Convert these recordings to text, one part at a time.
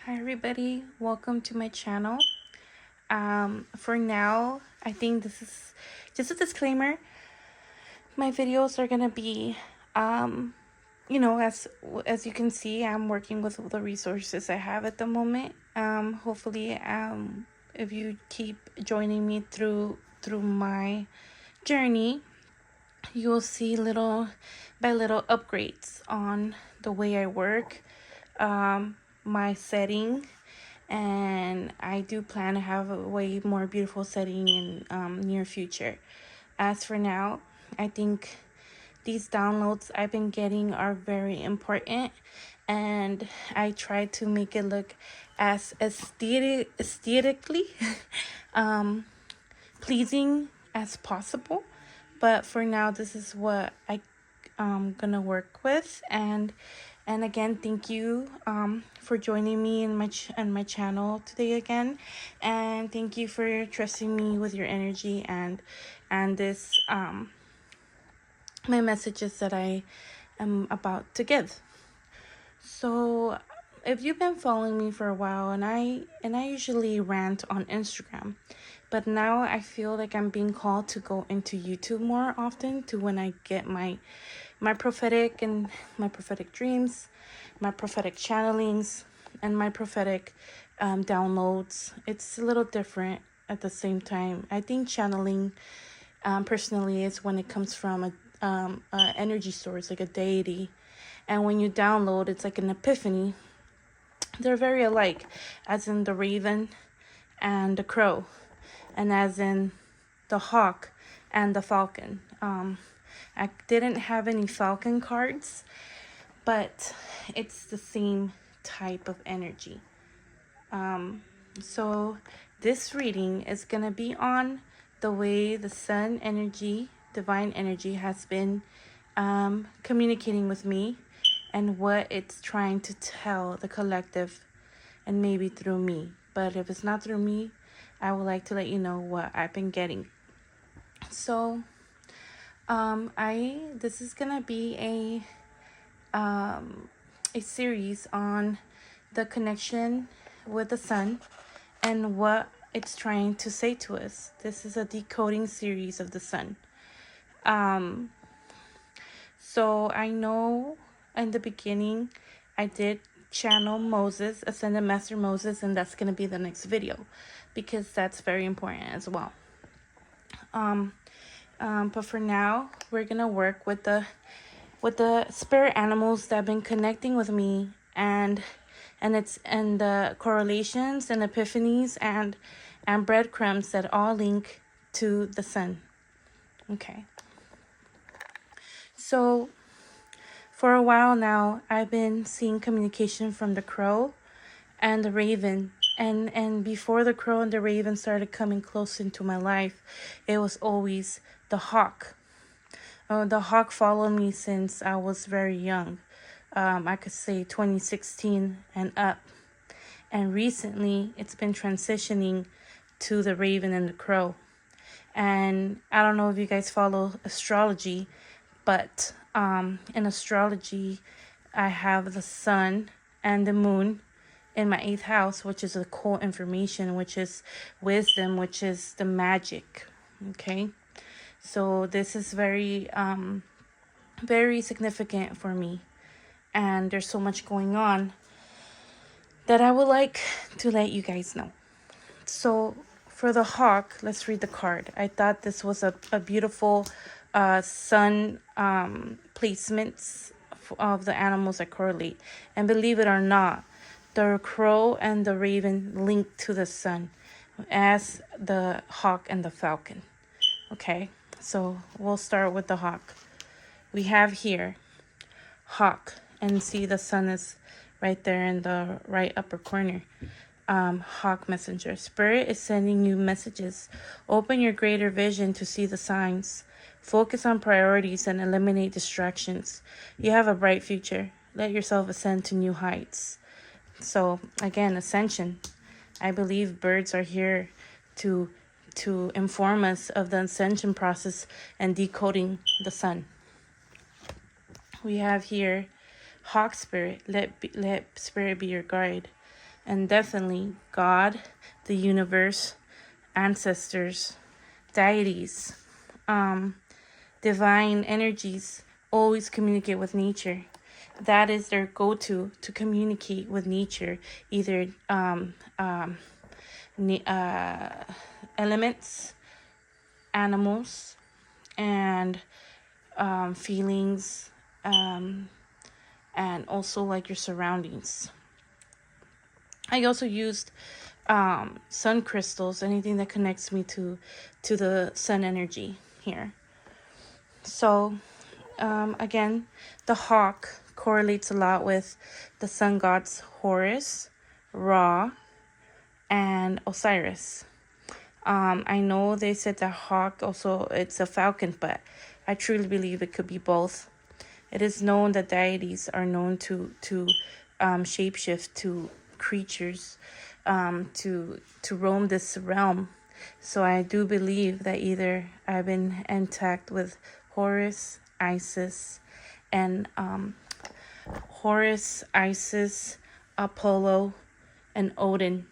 Hi everybody, welcome to my channel. For now, I think this is just a disclaimer. My videos are gonna be, as you can see, I'm working with the resources I have at the moment. Hopefully, if you keep joining me through my journey, you will see little by little upgrades on the way I work, my setting, and I do plan to have a way more beautiful setting in near future. As for now, I think these downloads I've been getting are very important, and I try to make it look as aesthetically um, pleasing as possible. But for now, this is what I'm gonna work with, and again, thank you for joining me in my channel today again, and thank you for trusting me with your energy and this my messages that I am about to give. So, if you've been following me for a while, and I usually rant on Instagram, but now I feel like I'm being called to go into YouTube more often, to when I get my prophetic and my prophetic dreams, my prophetic channelings, and my prophetic downloads. It's a little different at the same time. I think channeling, personally, is when it comes from a energy source, like a deity. And when you download, it's like an epiphany. They're very alike, as in the raven and the crow, and as in the hawk and the falcon. I didn't have any falcon cards, but it's the same type of energy. So this reading is going to be on the way the sun energy, divine energy, has been communicating with me, and what it's trying to tell the collective, and maybe through me. But if it's not through me, I would like to let you know what I've been getting. So this is gonna be a series on the connection with the sun and what it's trying to say to us. This is a decoding series of the sun. So I know in the beginning I did channel Moses, Ascended Master Moses, and that's going to be the next video because that's very important as well. But for now, we're going to work with the spirit animals that have been connecting with me, and the correlations and epiphanies and breadcrumbs that all link to the sun. Okay. So for a while now, I've been seeing communication from the crow and the raven. And before the crow and the raven started coming close into my life, it was always the hawk. The hawk followed me since I was very young. I could say 2016 and up. And recently, it's been transitioning to the raven and the crow. And I don't know if you guys follow astrology, but in astrology, I have the sun and the moon in my 8th house, which is the core information, which is wisdom, which is the magic. Okay, so this is very very significant for me, and there's so much going on that I would like to let you guys know. So for the hawk, let's read the card. I thought this was a beautiful sun placements of the animals that correlate. And believe it or not, the crow and the raven link to the sun as the hawk and the falcon. Okay, so we'll start with the hawk. We have here hawk, and see the sun is right there in the right upper corner. Hawk messenger. Spirit is sending you messages. Open your greater vision to see the signs. Focus on priorities and eliminate distractions. You have a bright future. Let yourself ascend to new heights. So again, ascension. I believe birds are here to inform us of the ascension process and decoding the sun. We have here hawk spirit. Let spirit be your guide. and definitely God, the universe, ancestors, deities, divine energies always communicate with nature. That is their go-to to communicate with nature, either elements, animals, and feelings, and also like your surroundings. I also used sun crystals, anything that connects me to the sun energy here. So again, the hawk correlates a lot with the sun gods Horus, Ra, and Osiris. I know they said that hawk also it's a falcon, but I truly believe it could be both. It is known that deities are known to shapeshift to creatures, to roam this realm. So I do believe that either I've been intact with Horus, Isis, and Horus, Isis, Apollo, and Odin.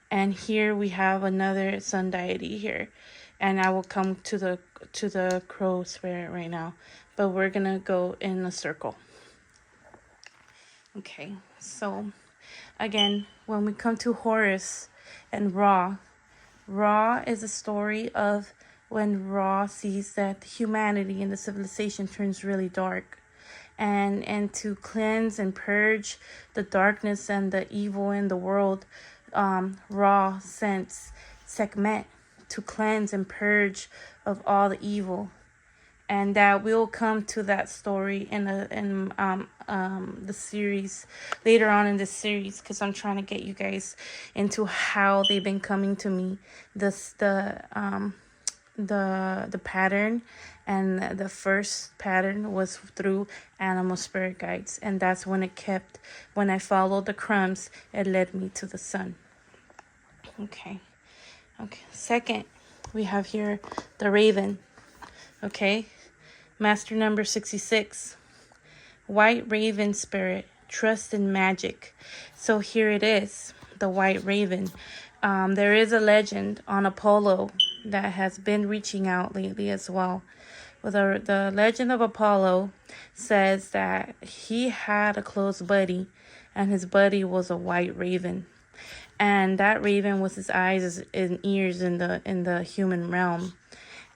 And here we have another sun deity here, and I will come to the crow spirit right now, but we're gonna go in a circle. Okay, so again, when we come to Horus and Ra, Ra is a story of when Ra sees that humanity and the civilization turns really dark, and to cleanse and purge the darkness and the evil in the world, Ra sends Sekhmet to cleanse and purge of all the evil. And that we'll come to that story in the series later on in this series, because I'm trying to get you guys into how they've been coming to me. The pattern, and the first pattern was through animal spirit guides, and that's when I followed the crumbs, it led me to the sun. Okay. Second, we have here the raven. Okay. Master number 66. White raven spirit, trust in magic. So here it is, the white raven. There is a legend on Apollo that has been reaching out lately as well. The legend of Apollo says that he had a close buddy, and his buddy was a white raven. And that raven was his eyes and ears in the human realm.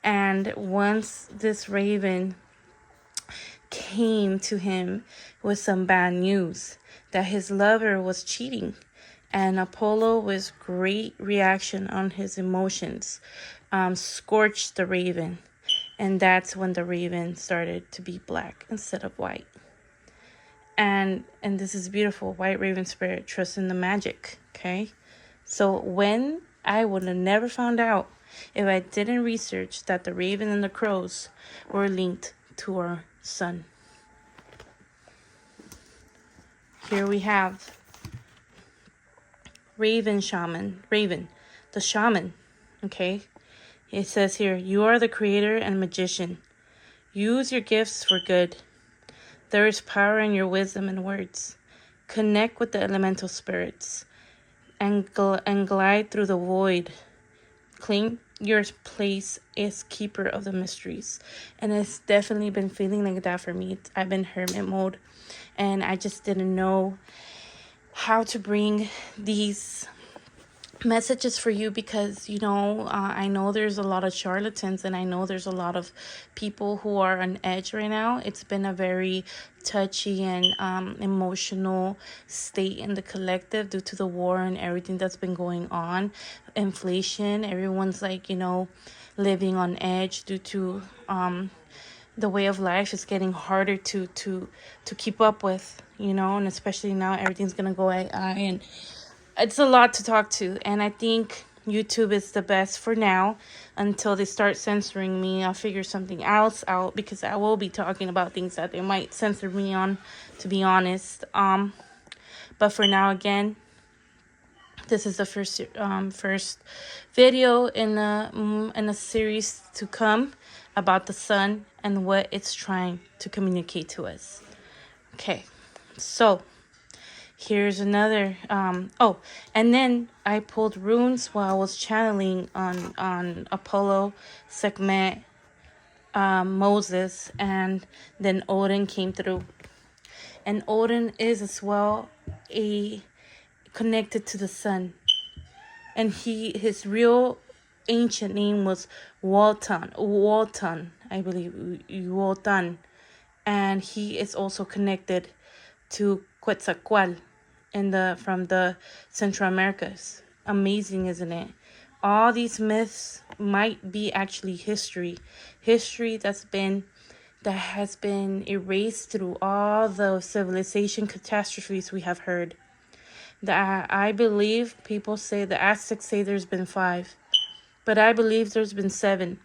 And once this raven came to him with some bad news that his lover was cheating, and Apollo, with great reaction on his emotions, scorched the raven, and that's when the raven started to be black instead of white. And this is beautiful. White raven spirit, trust in the magic. Okay, so when I would have never found out if I didn't research that the raven and the crows were linked to our sun. Here we have Raven, the shaman. Okay, it says here, you are the creator and magician. Use your gifts for good. There is power in your wisdom and words. Connect with the elemental spirits and glide through the void. Claim your place as keeper of the mysteries. And it's definitely been feeling like that for me. I've been hermit mode, and I just didn't know how to bring these messages for you, because I know there's a lot of charlatans, and I know there's a lot of people who are on edge right now. It's been a very touchy and emotional state in the collective due to the war and everything that's been going on. Inflation, everyone's like living on edge due to the way of life is getting harder to keep up with, and especially now everything's gonna go AI, and it's a lot to talk to. And I think YouTube is the best for now until they start censoring me. I'll figure something else out, because I will be talking about things that they might censor me on, to be honest. But for now, again, this is the first video in a series to come about the sun and what it's trying to communicate to us. Okay, so Here's another. Oh, and then I pulled runes while I was channeling on Apollo, Sekhmet, Moses, and then Odin came through. And Odin is as well a connected to the sun, and his real ancient name was Walton, I believe, Walton, and he is also connected to Quetzalcoatl from the Central Americas. Amazing, isn't it? All these myths might be actually history that has been erased through all the civilization catastrophes we have heard. I believe people say the Aztecs say there's been 5, but I believe there's been 7,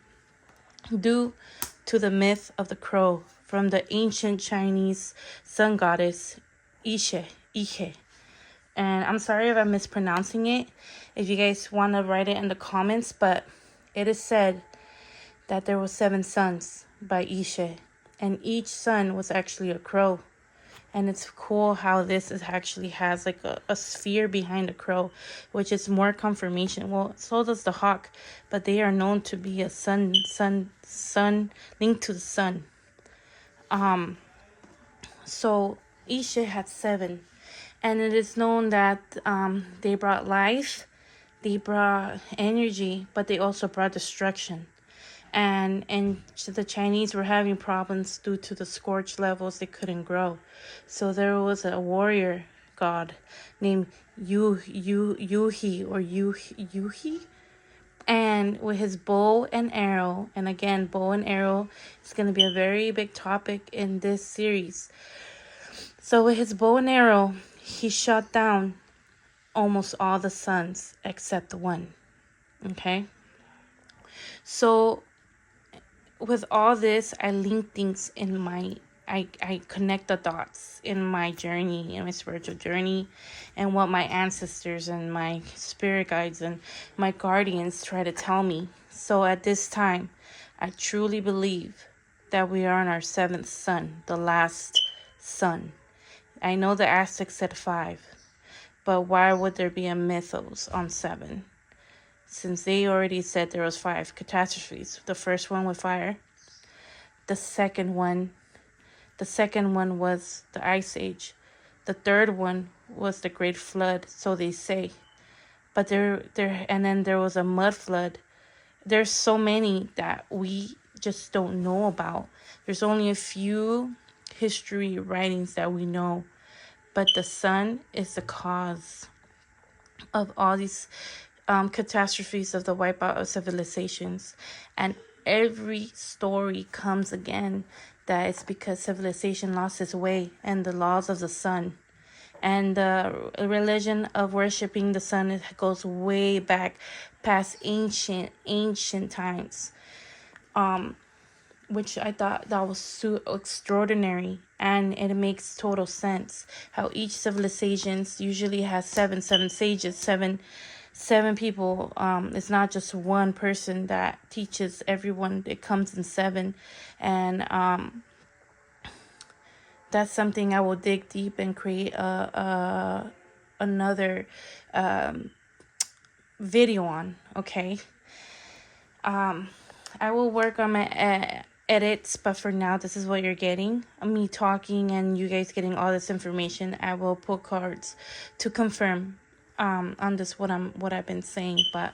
due to the myth of the crow from the ancient Chinese sun goddess Ishe. And I'm sorry if I'm mispronouncing it. If you guys want to write it in the comments, but it is said that there were 7 sons by Ishe, and each son was actually a crow. And it's cool how this actually has like a sphere behind the crow, which is more confirmation. Well, so does the hawk, but they are known to be a sun linked to the sun. So Ishe had 7, and it is known that they brought life, they brought energy, but they also brought destruction. And the Chinese were having problems due to the scorch levels. They couldn't grow, so there was a warrior god named Yuhi, and with his bow and arrow. And again, bow and arrow is going to be a very big topic in this series. So with his bow and arrow, he shot down almost all the suns except one. Okay, so with all this, I link things in I connect the dots in my journey, in my spiritual journey, and what my ancestors and my spirit guides and my guardians try to tell me. So at this time, I truly believe that we are on our 7th sun, the last sun. I know the Aztecs said 5, but why would there be a mythos on 7? Since they already said there was 5 catastrophes. The first one with fire. The second one was the Ice Age. The third one was the Great Flood, so they say. But and then there was a mud flood. There's so many that we just don't know about. There's only a few history writings that we know. But the sun is the cause of all these catastrophes of the wipeout of civilizations. And every story comes again that it's because civilization lost its way and the laws of the sun. And the religion of worshiping the sun goes way back past ancient times, which I thought that was so extraordinary. And it makes total sense how each civilization usually has seven sages, seven people. It's not just one person that teaches everyone. It comes in 7. And that's something I will dig deep and create another video on. Okay. I will work on my edits, but for now, this is what you're getting. Me talking and you guys getting all this information. I will pull cards to confirm on this what I've been saying, but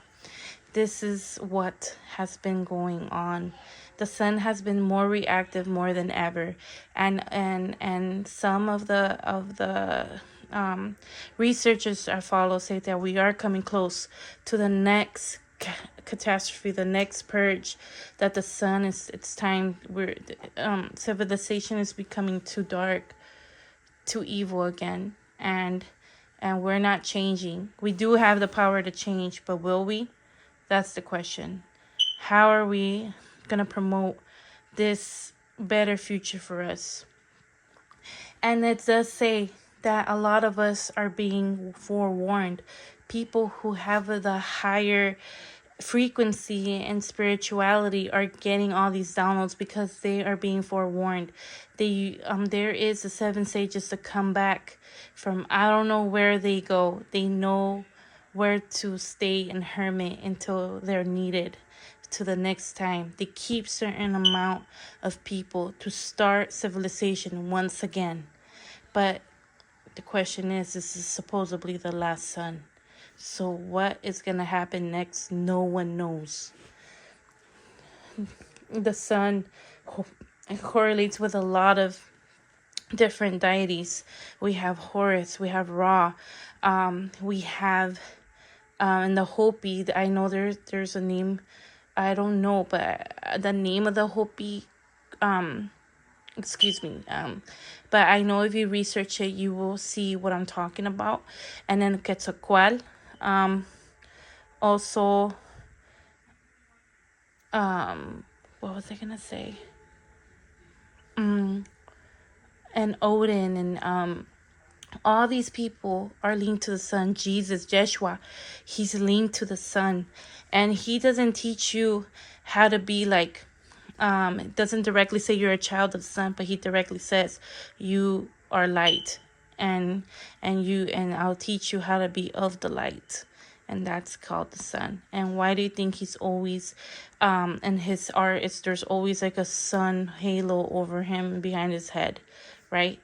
this is what has been going on. The sun has been more reactive more than ever, and some of the researchers I follow say that we are coming close to the next catastrophe, the next purge, that the sun it's time. Civilization is becoming too dark, too evil again, and we're not changing. We do have the power to change, but will we? That's the question. How are we gonna promote this better future for us? And it does say that a lot of us are being forewarned. People who have the higher frequency and spirituality are getting all these downloads because they are being forewarned. There is the seven sages to come back from, I don't know where they go. They know where to stay in hermit until they're needed to the next time. They keep certain amount of people to start civilization once again. But the question is, this is supposedly the last sun. So what is going to happen next? No one knows. The sun correlates with a lot of different deities. We have Horus, we have Ra, we have and the Hopi. I know there's a name, I don't know, but the name of the Hopi, excuse me, but I know if you research it, you will see what I'm talking about. And then Quetzalcoatl, also, what was I gonna say? And Odin, and all these people are linked to the sun. Jesus, Jeshua, he's linked to the sun, and he doesn't teach you how to be like. It doesn't directly say you're a child of the sun, but he directly says you are light, and I'll teach you how to be of the light, and that's called the sun. And why do you think he's always, in his art, there's always like a sun halo over him behind his head, right?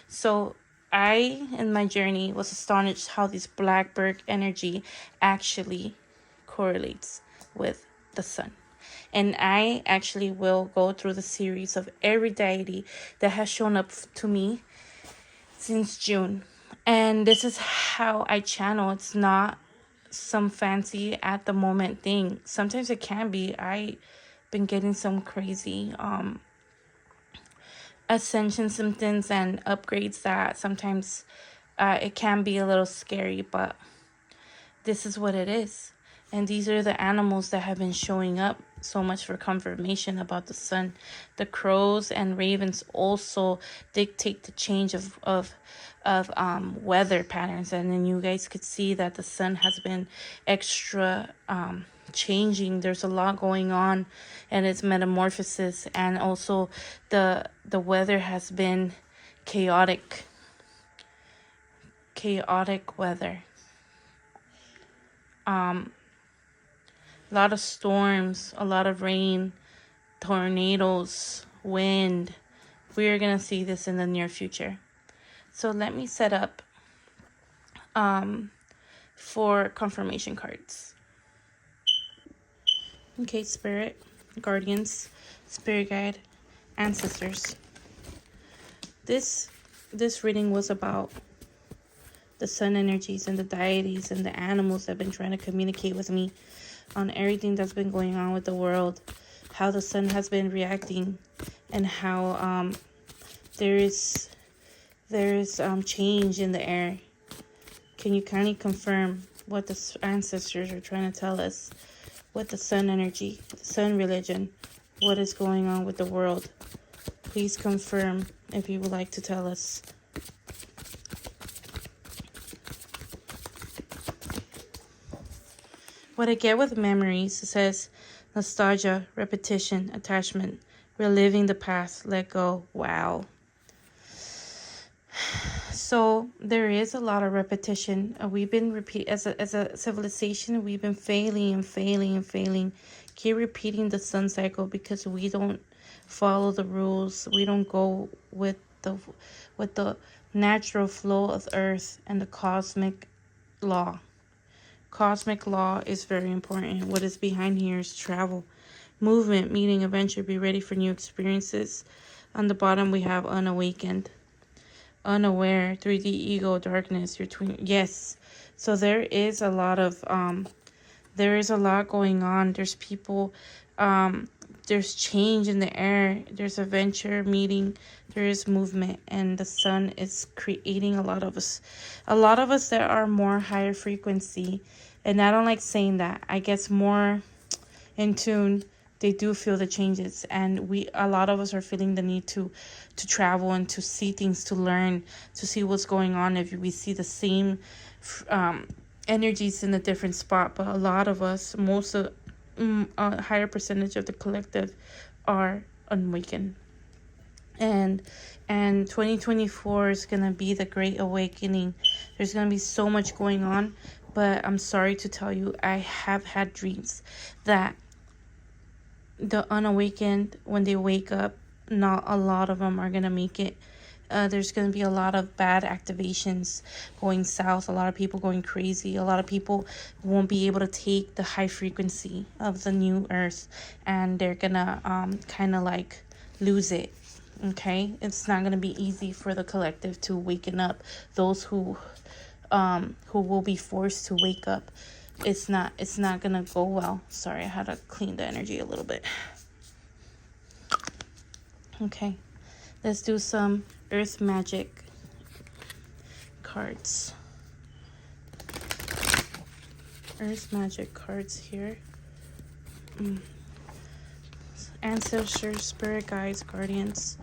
So I, in my journey, was astonished how this blackbird energy actually correlates with the sun. And I actually will go through the series of every deity that has shown up to me since June. And this is how I channel. It's not some fancy at the moment thing. Sometimes it can be. I've been getting some crazy ascension symptoms and upgrades that sometimes it can be a little scary, but this is what it is. And these are the animals that have been showing up. So much for confirmation about the sun. The crows and ravens also dictate the change of weather patterns. And then you guys could see that the sun has been extra changing. There's a lot going on and its metamorphosis, and also the weather has been chaotic weather. A lot of storms, a lot of rain, tornadoes, wind. We're going to see this in the near future. So let me set up for confirmation cards. Okay, spirit, guardians, spirit guide, ancestors. This reading was about the sun energies and the deities and the animals that have been trying to communicate with me on everything that's been going on with the world, how the sun has been reacting, and how there is change in the air. Can you kindly confirm what the ancestors are trying to tell us with the sun energy, the sun religion, what is going on with the world? Please confirm if you would like to tell us. What I get with memories, it says nostalgia, repetition, attachment, reliving the past, let go. Wow. So there is a lot of repetition. We've been as a civilization, we've been failing. Keep repeating the sun cycle because we don't follow the rules. We don't go with the natural flow of Earth and the cosmic law. Cosmic law is very important. What is behind here is travel, movement, meaning, adventure, be ready for new experiences. On the bottom, we have unawakened, unaware, 3D ego, darkness, your twin. Yes. So there is a lot going on. There's people, there's change in the air. There's adventure, meeting, there is movement, and the sun is creating a lot of us that are more higher frequency. And I don't like saying that. I guess more in tune, they do feel the changes, and a lot of us are feeling the need to travel and to see things, to learn, to see what's going on. If we see the same energies in a different spot, but a lot of us, most of a higher percentage of the collective are unawakened. And 2024 is going to be the great awakening. There's going to be so much going on, but I'm sorry to tell you, I have had dreams that the unawakened, when they wake up, not a lot of them are going to make it. There's going to be a lot of bad activations going south, a lot of people going crazy, a lot of people won't be able to take the high frequency of the new earth, and they're going to kind of like lose it. Okay, it's not going to be easy for the collective to waken up. Those who will be forced to wake up, it's not going to go well. Sorry, I had to clean the energy a little bit. Okay, let's do some earth magic cards. Earth magic cards here. Ancestors, spirit guides, guardians.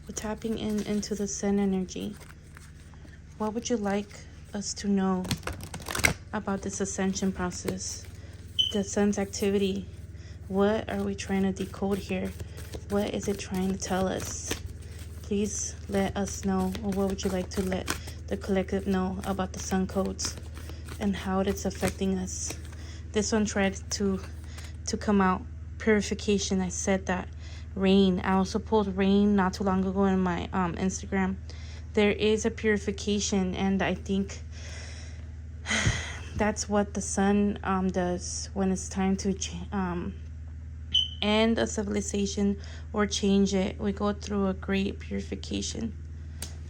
We're tapping into the sun energy. What would you like us to know about this ascension process? The sun's activity. What are we trying to decode here? What is it trying to tell us? Please let us know. Or what would you like to let the collective know about the sun codes and how it's affecting us? This one tried to come out. Purification. I said that. Rain. I also pulled rain not too long ago in my Instagram. There is a purification, and I think that's what the sun does when it's time to end a civilization or change it. We go through a great purification.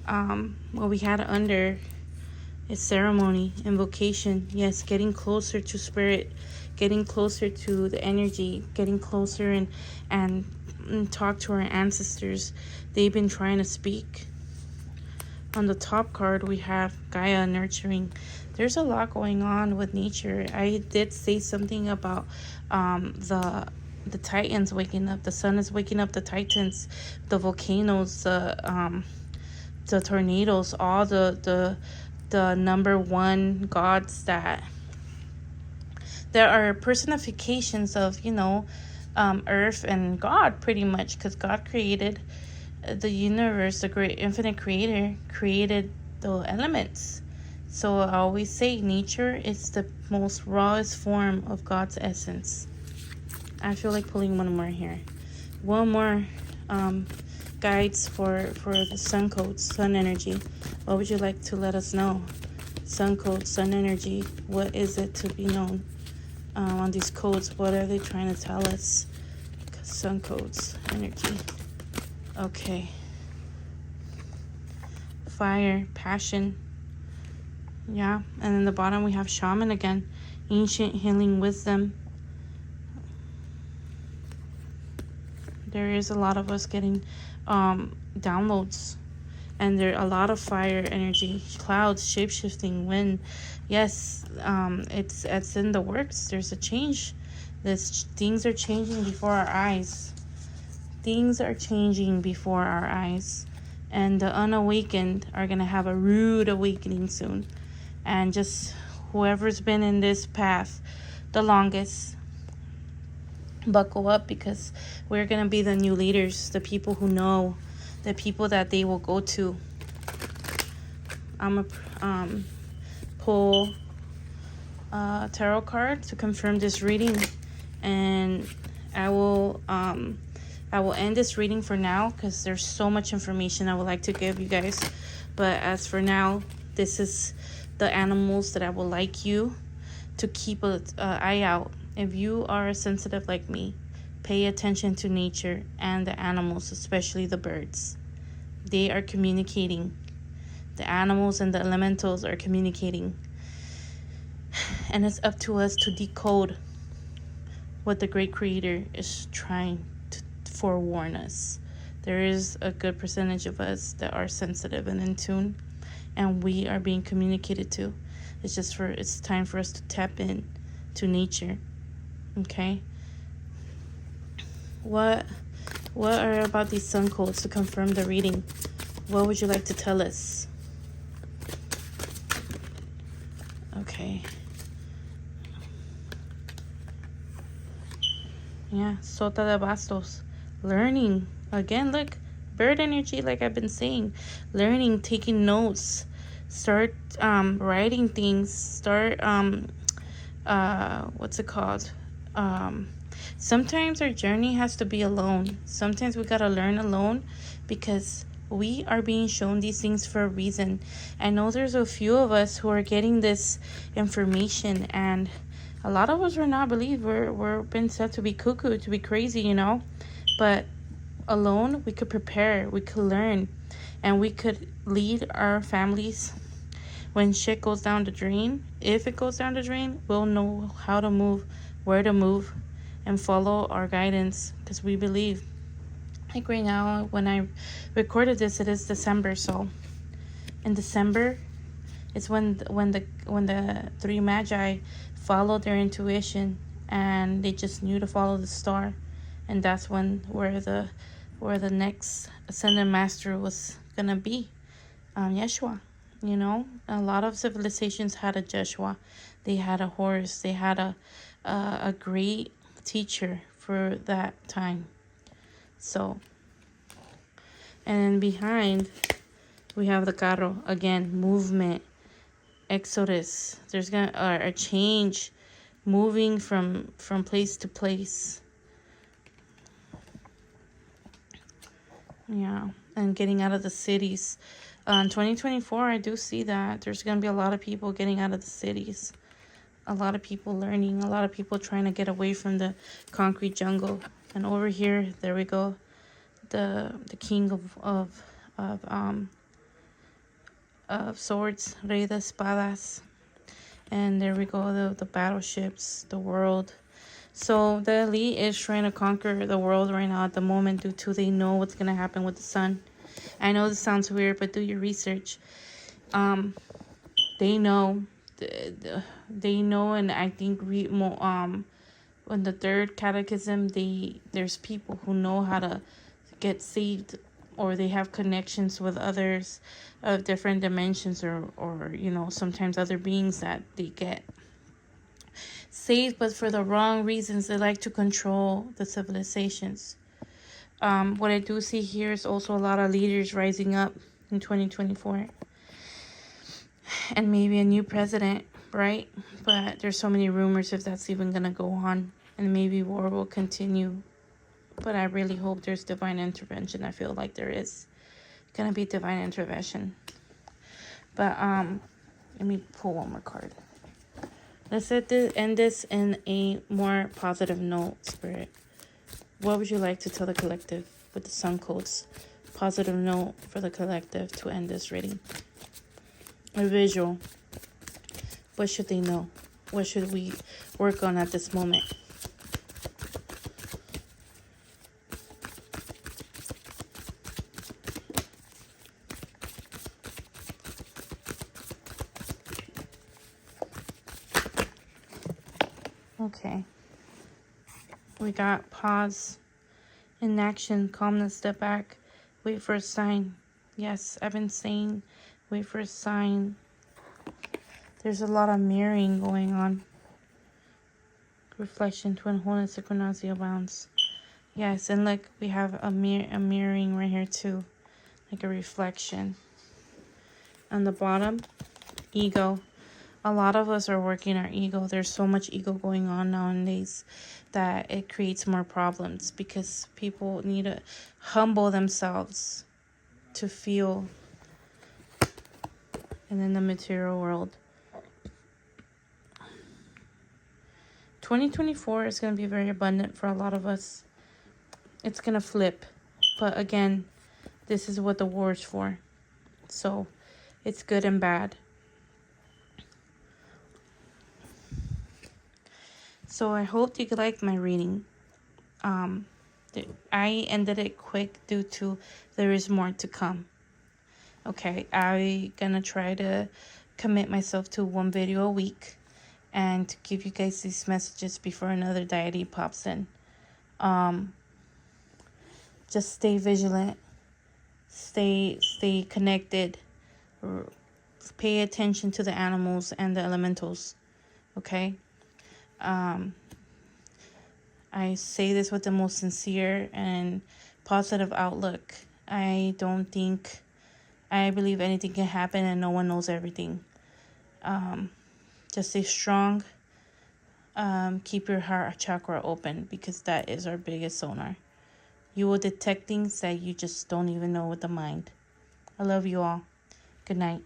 What we had under is ceremony, invocation. Yes, getting closer to spirit, getting closer to the energy, getting closer and talk to our ancestors. They've been trying to speak. On the top card, we have Gaia, nurturing. There's a lot going on with nature. I did say something about the Titans waking up. The sun is waking up the Titans, the volcanoes, the tornadoes, all the number one gods that there are personifications of, earth and God, pretty much, because God created the universe. The great infinite creator created the elements. So I always say nature is the most rawest form of God's essence. I feel like pulling one more here. One more guides for the sun codes, sun energy. What would you like to let us know? Sun code, sun energy. What is it to be known on these codes? What are they trying to tell us? Sun codes, energy. Okay. Fire, passion. Yeah. And in the bottom we have shaman again. Ancient healing wisdom. There is a lot of us getting downloads. And there are a lot of fire energy, clouds, shape-shifting, wind. Yes, it's in the works. There's a change. Things are changing before our eyes. Things are changing before our eyes. And the unawakened are going to have a rude awakening soon. And just whoever's been in this path the longest, buckle up, because we're going to be the new leaders, the people who know, the people that they will go to. I'm going to pull a tarot card to confirm this reading, and I will end this reading for now because there's so much information I would like to give you guys. But as for now, this is the animals that I would like you to keep an eye out. If you are sensitive like me, pay attention to nature and the animals, especially the birds. They are communicating. The animals and the elementals are communicating. And it's up to us to decode what the great creator is trying to forewarn us. There is a good percentage of us that are sensitive and in tune, and we are being communicated to. It's time for us to tap in to nature. Okay? What are about these sun codes to confirm the reading? What would you like to tell us? Okay. Yeah, Sota de Bastos. Learning. Again, look, bird energy, like I've been saying. Learning, taking notes. Start writing things. Start, what's it called? Um, Sometimes our journey has to be alone. Sometimes we gotta learn alone because we are being shown these things for a reason. I know there's a few of us who are getting this information, and a lot of us are not believed. We're been said to be cuckoo, to be crazy, you know. But alone, we could prepare, we could learn, and we could lead our families when shit goes down the drain. If it goes down the drain, we'll know how to move, where to move, and follow our guidance because we believe. Like right now, when I recorded this, it is December. So in December, it's when the three magi followed their intuition and they just knew to follow the star, and that's where the next ascended master was gonna be, Yeshua. You know, a lot of civilizations had a Joshua, they had a horse, they had a great teacher for that time. So, and then behind we have the carro again, movement, exodus. There's gonna a change, moving from place to place. Yeah, and getting out of the cities. In 2024, I do see that there's gonna be a lot of people getting out of the cities. A lot of people learning. A lot of people trying to get away from the concrete jungle. And over here, there we go. The king of swords, Rey de Espadas. And there we go, the battleships, the world. So the elite is trying to conquer the world right now at the moment due to they know what's going to happen with the sun. I know this sounds weird, but do your research. They know. They know, and I think in the third catechism, there's people who know how to get saved, or they have connections with others of different dimensions, or you know, sometimes other beings that they get saved, but for the wrong reasons. They like to control the civilizations. What I do see here is also a lot of leaders rising up in 2024, and maybe a new president, right? But there's so many rumors if that's even gonna go on, and maybe war will continue. But I really hope there's divine intervention. I feel like there is gonna be divine intervention. But let me pull one more card. Let's end this in a more positive note, Spirit. What would you like to tell the collective with the sun codes? Positive note for the collective to end this reading. A visual. What should they know? What should we work on at this moment? Okay. We got pause, inaction, calmness, step back, wait for a sign. Yes, I've been saying wait for a sign. There's a lot of mirroring going on. Reflection, twin wholeness, synchronicity abounds. Yes, and look, we have a mirroring right here too, like a reflection. On the bottom, ego. A lot of us are working our ego. There's so much ego going on nowadays that it creates more problems because people need to humble themselves to feel. And in the material world, 2024 is going to be very abundant for a lot of us. It's going to flip. But again, this is what the war is for. So it's good and bad. So I hope you liked my reading. I ended it quick due to there is more to come. Okay, I'm gonna try to commit myself to one video a week and to give you guys these messages before another deity pops in. Just stay vigilant, stay connected, Pay attention to the animals and the elementals, okay? I say this with the most sincere and positive outlook. I believe anything can happen and no one knows everything. Just stay strong. Keep your heart chakra open, because that is our biggest sonar. You will detect things that you just don't even know with the mind. I love you all. Good night.